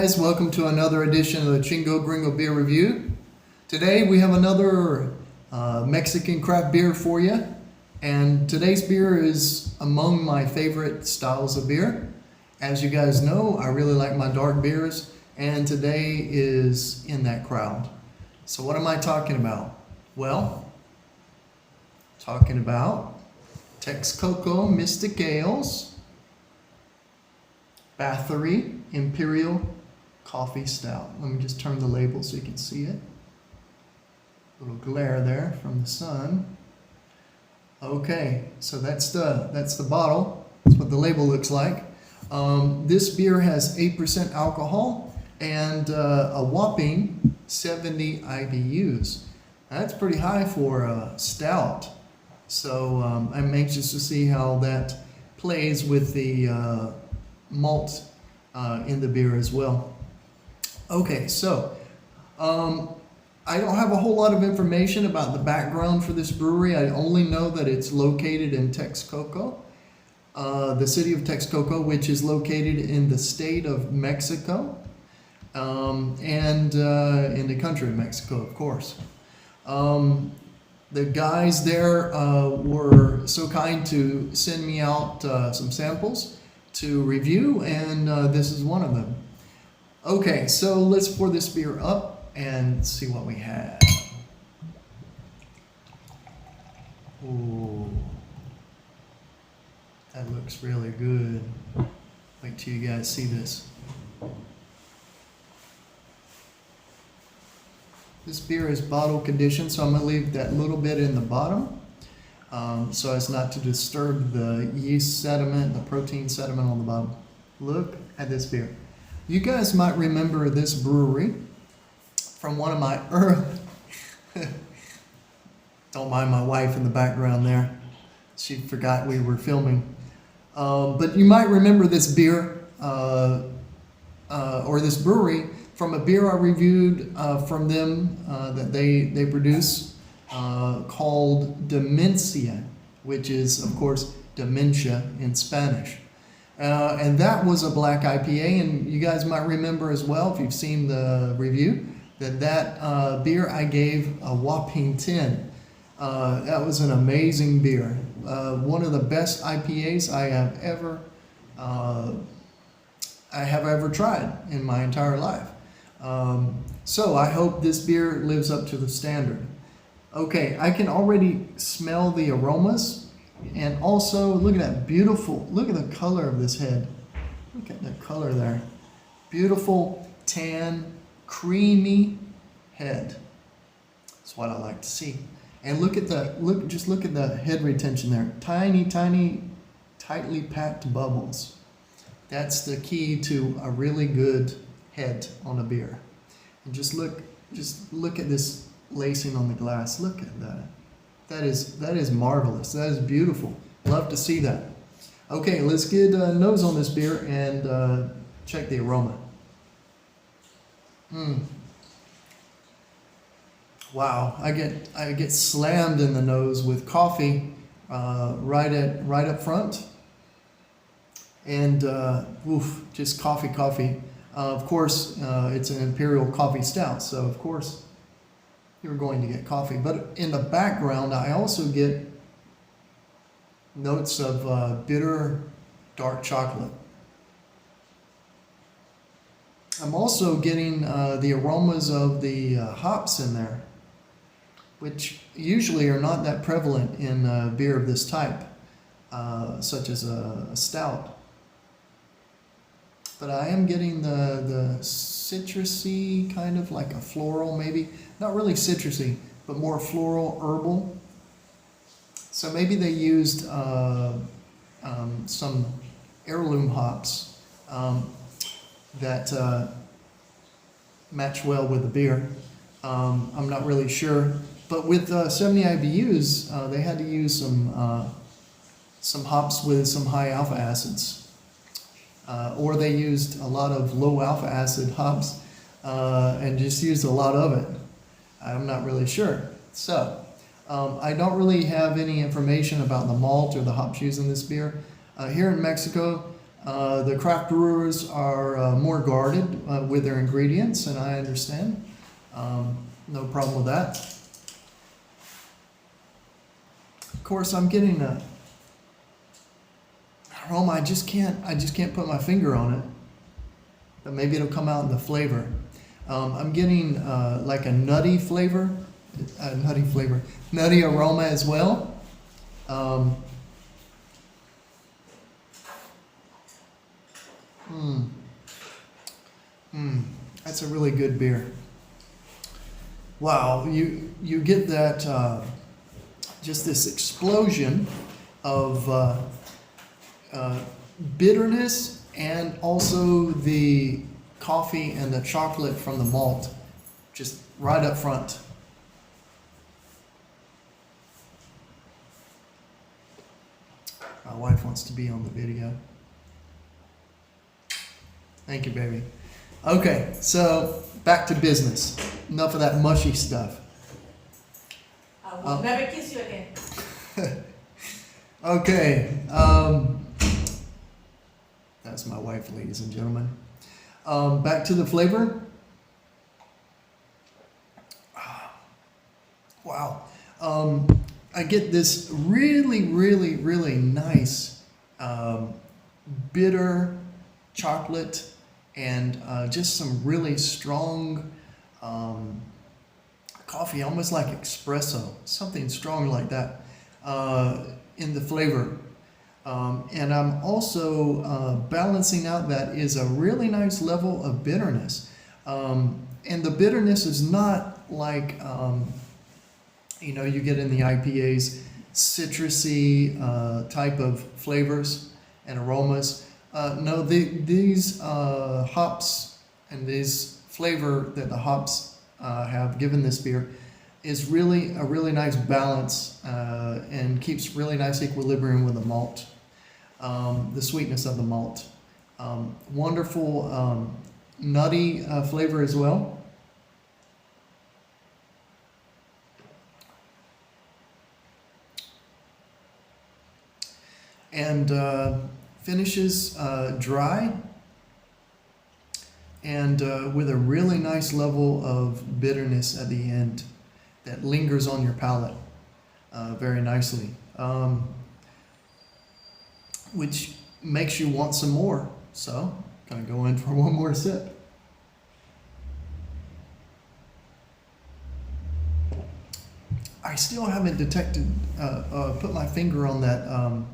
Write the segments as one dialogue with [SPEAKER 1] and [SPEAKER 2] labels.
[SPEAKER 1] guys, welcome to another edition of the Chingo Gringo Beer Review. Today we have another Mexican craft beer for you, and today's beer is among my favorite styles of beer. As you guys know, I really like my dark beers, and today is in that crowd. So what am I talking about? Well, talking about Texcoco Mystic Ales, Báthory Imperial Coffee Stout. Let me just turn the label so you can see it. A little glare there from the sun. Okay, so that's the bottle. That's what the label looks like. This beer has 8% alcohol and a whopping 70 IBUs. That's pretty high for a stout. So I'm anxious to see how that plays with the malt in the beer as well. Okay, so I don't have a whole lot of information about the background for this brewery. I only know that it's located in Texcoco, the city of Texcoco, which is located in the state of Mexico, and in the country of Mexico, of course. The guys there were so kind to send me out some samples to review, and this is one of them. Okay, so let's pour this beer up and see what we have. Ooh, that looks really good. Wait till you guys see this. This beer is bottle conditioned, so I'm going to leave that little bit in the bottom so as not to disturb the yeast sediment, the protein sediment on the bottom. Look at this beer. You guys might remember this brewery from one of my early... Don't mind my wife in the background there. She forgot we were filming. But you might remember this beer or this brewery from a beer I reviewed from them that they produce called Demencia, which is, of course, dementia in Spanish. And that was a black IPA, and you guys might remember as well, if you've seen the review, that beer I gave a whopping 10. That was an amazing beer. One of the best IPAs I have ever tried in my entire life. So I hope this beer lives up to the standard. Okay, I can already smell the aromas, and also look at that beautiful, look at the color of this head. Look at the color there. Beautiful, tan, creamy head. That's what I like to see. And look at just look at the head retention there. Tiny, tiny, tightly packed bubbles. That's the key to a really good head on a beer. And just look at this lacing on the glass. Look at that. That is marvelous. That is beautiful. Love to see that. Okay, let's get a nose on this beer and check the aroma. Wow, I get slammed in the nose with coffee right up front, and just coffee. Of course, it's an imperial coffee stout, so of course you're going to get coffee. But in the background, I also get notes of bitter dark chocolate. I'm also getting the aromas of the hops in there, which usually are not that prevalent in beer of this type, such as a stout. But I am getting the citrusy, kind of like a floral maybe. Not really citrusy, but more floral, herbal. So maybe they used some heirloom hops that match well with the beer. I'm not really sure. But with 70 IBUs, they had to use some hops with some high alpha acids. Or they used a lot of low alpha acid hops and just used a lot of it. I'm not really sure. So I don't really have any information about the malt or the hops used in this beer. Here in Mexico, The craft brewers are more guarded with their ingredients, and I understand. No problem with that. Of course, I'm getting a aroma. I just can't put my finger on it, but maybe it'll come out in the flavor. I'm getting like a nutty flavor, nutty aroma as well. That's a really good beer. Wow, you get that just this explosion of bitterness, and also the coffee and the chocolate from the malt, just right up front. My wife wants to be on the video. Thank you, baby. Okay, so back to business. Enough of that mushy stuff.
[SPEAKER 2] I will never kiss you again.
[SPEAKER 1] Okay, that's my wife, ladies and gentlemen. Back to the flavor. Wow. I get this really, really, really nice bitter chocolate, and just some really strong coffee, almost like espresso, something strong like that in the flavor. And I'm also balancing out that is a really nice level of bitterness. And the bitterness is not like, you get in the IPAs, citrusy type of flavors and aromas. No, these hops and this flavor that the hops have given this beer is really a really nice balance and keeps really nice equilibrium with the malt, the sweetness of the malt. Wonderful nutty flavor as well. And finishes dry and with a really nice level of bitterness at the end that lingers on your palate very nicely, which makes you want some more. So I'm gonna go in for one more sip. I still haven't put my finger on that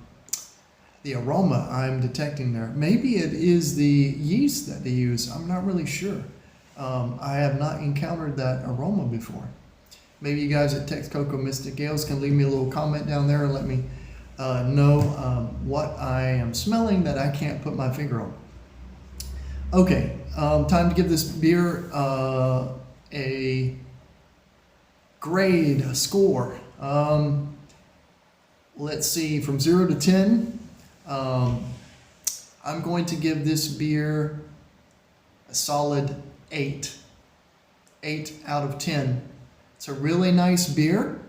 [SPEAKER 1] the aroma I'm detecting there. Maybe it is the yeast that they use. I'm not really sure. I have not encountered that aroma before. Maybe you guys at Texcoco Mystic Ales can leave me a little comment down there and let me know what I am smelling that I can't put my finger on. Okay, time to give this beer a grade, a score. Let's see, from 0 to 10. I'm going to give this beer a solid 8. 8 out of 10. It's a really nice beer,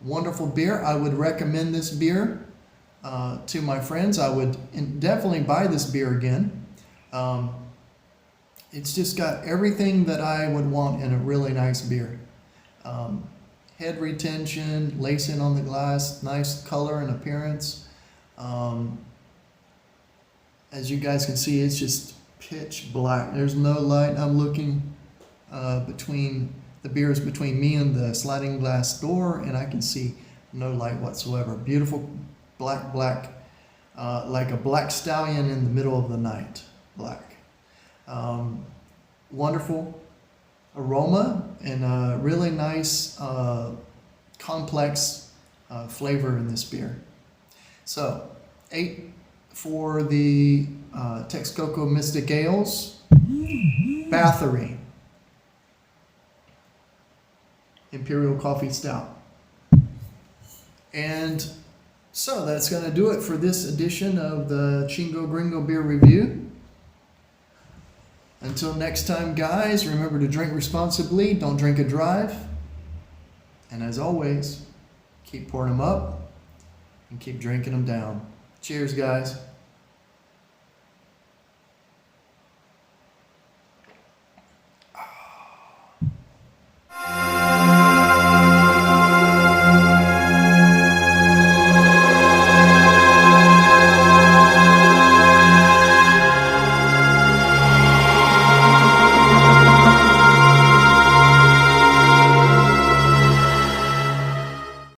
[SPEAKER 1] wonderful beer. I would recommend this beer to my friends. I would definitely buy this beer again. It's just got everything that I would want in a really nice beer. Head retention, lacing on the glass, nice color and appearance. As you guys can see, it's just pitch black. There's no light. I'm looking between the beers between me and the sliding glass door, and I can see no light whatsoever. Beautiful black, like a black stallion in the middle of the night. Black. Wonderful aroma and a really nice complex flavor in this beer. So 8 for the Texcoco Mystic Ales, Báthory Imperial Coffee Stout. And so that's going to do it for this edition of the Chingo Gringo Beer Review. Until next time, guys, remember to drink responsibly, don't drink and drive. And as always, keep pouring them up and keep drinking them down. Cheers, guys.